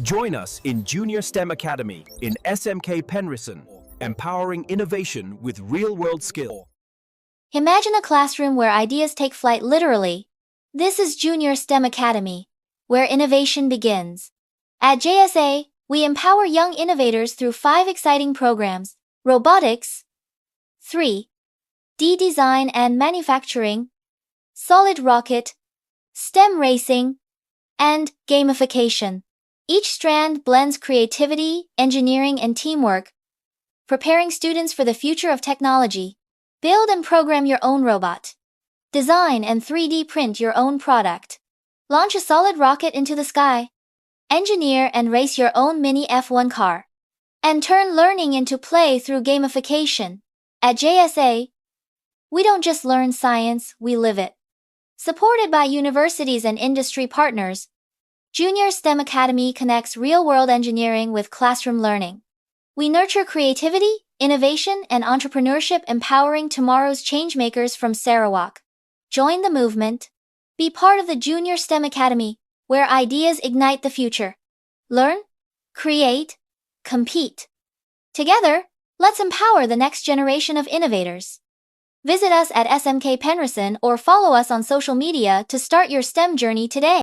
Join us in Junior STEM Academy in SMK Penrison, empowering innovation with real-world skill. Imagine a classroom where ideas take flight literally. This is Junior STEM Academy, where innovation begins. At JSA, we empower young innovators through 5 exciting programs: Robotics, 3D Design and Manufacturing, Solid Rocket, STEM Racing, and Gamification. Each strand blends creativity, engineering, and teamwork, preparing students for the future of technology. Build and program your own robot. Design and 3D print your own product. Launch a solid rocket into the sky. Engineer and race your own mini F1 car. And turn learning into play through gamification. At JSA, we don't just learn science, we live it. Supported by universities and industry partners, Junior STEM Academy connects real-world engineering with classroom learning. We nurture creativity, innovation, and entrepreneurship, empowering tomorrow's changemakers from Sarawak. Join the movement. Be part of the Junior STEM Academy, where ideas ignite the future. Learn, create, compete. Together, let's empower the next generation of innovators. Visit us at SMK Penrison or follow us on social media to start your STEM journey today.